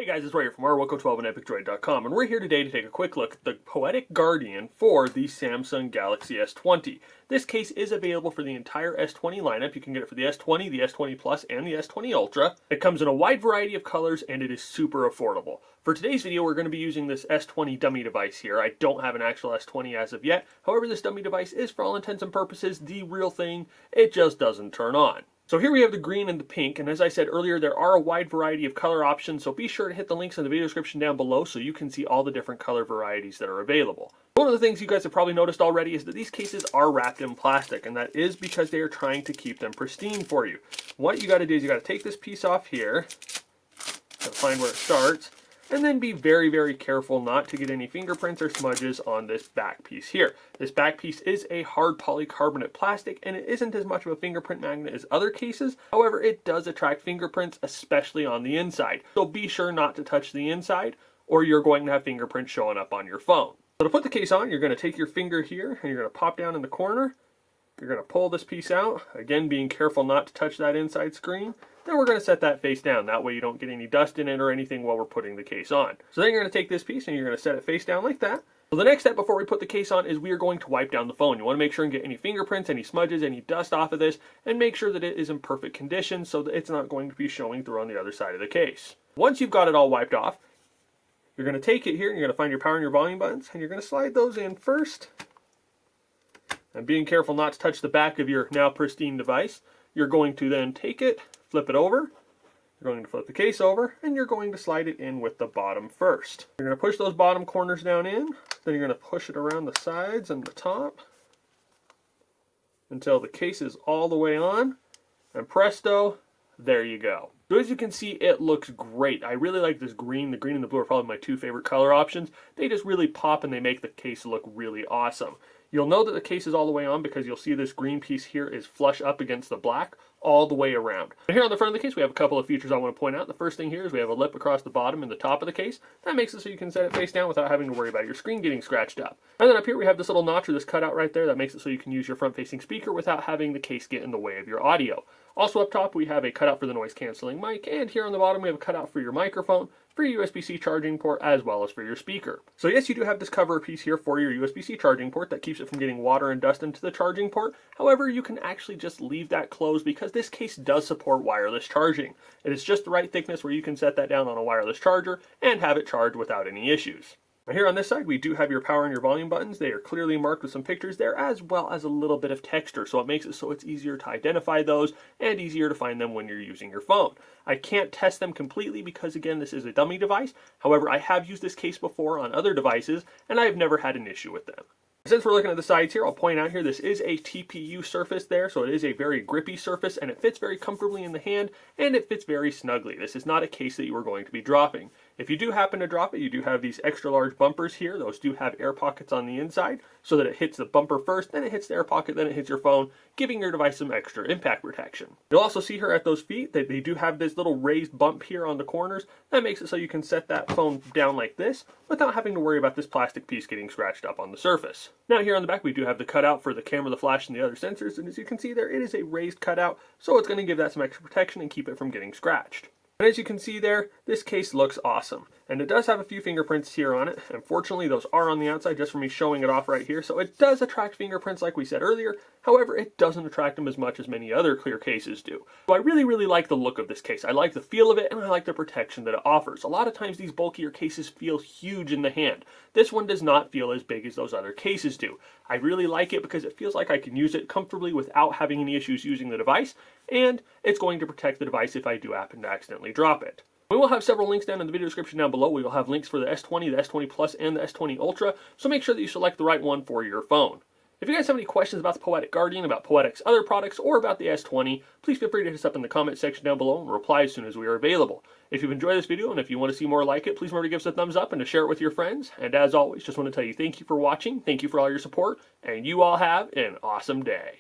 guys, it's Roy here from RWilco12 and EpicDroid.com, and we're here today to take a quick look at the Poetic Guardian for the Samsung Galaxy S20. This case is available for the entire S20 lineup. You can get it for the S20, the S20 Plus, and the S20 Ultra. It comes in a wide variety of colors, and it is super affordable. For today's video, we're going to be using this S20 dummy device here. I don't have an actual S20 as of yet. However, this dummy device is, for all intents and purposes, the real thing. It just doesn't turn on. So here we have the green and the pink, and as I said earlier, there are a wide variety of color options, so be sure to hit the links in the video description down below so you can see all the different color varieties that are available. One of the things you guys have probably noticed already is that these cases are wrapped in plastic, and that is because they are trying to keep them pristine for you. What you got to do is you got to take this piece off here, find where it starts, and then be very, very careful not to get any fingerprints or smudges on this back piece here. This back piece is a hard polycarbonate plastic, and it isn't as much of a fingerprint magnet as other cases. However, it does attract fingerprints, especially on the inside. So be sure not to touch the inside, or you're going to have fingerprints showing up on your phone. So to put the case on, you're going to take your finger here, and you're going to pop down in the corner. You're going to pull this piece out, again being careful not to touch that inside screen. Then we're going to set that face down. That way you don't get any dust in it or anything while we're putting the case on. So then you're going to take this piece and you're going to set it face down like that. So the next step before we put the case on is we are going to wipe down the phone. You want to make sure and get any fingerprints, any smudges, any dust off of this, and make sure that it is in perfect condition so that it's not going to be showing through on the other side of the case. Once you've got it all wiped off, you're going to take it here and you're going to find your power and your volume buttons, and you're going to slide those in first. And being careful not to touch the back of your now pristine device, you're going to then take it, flip it over, you're going to flip the case over, and you're going to slide it in with the bottom first. You're going to push those bottom corners down in, then you're going to push it around the sides and the top until the case is all the way on, and presto, there you go. So as you can see, it looks great. I really like this green. The green and the blue are probably my two favorite color options. They just really pop and they make the case look really awesome. You'll know that the case is all the way on because you'll see this green piece here is flush up against the black all the way around. And here on the front of the case, we have a couple of features I want to point out. The first thing here is we have a lip across the bottom and the top of the case. That makes it so you can set it face down without having to worry about your screen getting scratched up. And then up here we have this little notch or this cutout right there that makes it so you can use your front-facing speaker without having the case get in the way of your audio. Also up top we have a cutout for the noise-canceling mic, and here on the bottom we have a cutout for your microphone, for your USB-C charging port, as well as for your speaker. So yes, you do have this cover piece here for your USB-C charging port that keeps it from getting water and dust into the charging port. However, you can actually just leave that closed because this case does support wireless charging. It is just the right thickness where you can set that down on a wireless charger and have it charged without any issues. Now here on this side, we do have your power and your volume buttons. They are clearly marked with some pictures there, as well as a little bit of texture, so it makes it so it's easier to identify those and easier to find them when you're using your phone. I can't test them completely because, again, this is a dummy device. However, I have used this case before on other devices, and I have never had an issue with them. Since we're looking at the sides here, I'll point out here this is a TPU surface there, so it is a very grippy surface, and it fits very comfortably in the hand, and it fits very snugly. This is not a case that you are going to be dropping. If you do happen to drop it, you do have these extra large bumpers here. Those do have air pockets on the inside so that it hits the bumper first, then it hits the air pocket, then it hits your phone, giving your device some extra impact protection. You'll also see here at those feet that they do have this little raised bump here on the corners. That makes it so you can set that phone down like this without having to worry about this plastic piece getting scratched up on the surface. Now here on the back we do have the cutout for the camera, the flash, and the other sensors, and as you can see there, it is a raised cutout, so it's going to give that some extra protection and keep it from getting scratched. And as you can see there, this case looks awesome. And it does have a few fingerprints here on it. Unfortunately, those are on the outside just for me showing it off right here. So it does attract fingerprints like we said earlier. However, it doesn't attract them as much as many other clear cases do. So I really, really like the look of this case. I like the feel of it, and I like the protection that it offers. A lot of times these bulkier cases feel huge in the hand. This one does not feel as big as those other cases do. I really like it because it feels like I can use it comfortably without having any issues using the device, and it's going to protect the device if I do happen to accidentally drop it. We will have several links down in the video description down below. We will have links for the S20, the S20 Plus, and the S20 Ultra, so make sure that you select the right one for your phone. If you guys have any questions about the Poetic Guardian, about Poetic's other products, or about the S20, please feel free to hit us up in the comment section down below and we'll reply as soon as we are available. If you've enjoyed this video and if you want to see more like it, please remember to give us a thumbs up and to share it with your friends. And as always, just want to tell you thank you for watching, thank you for all your support, and you all have an awesome day.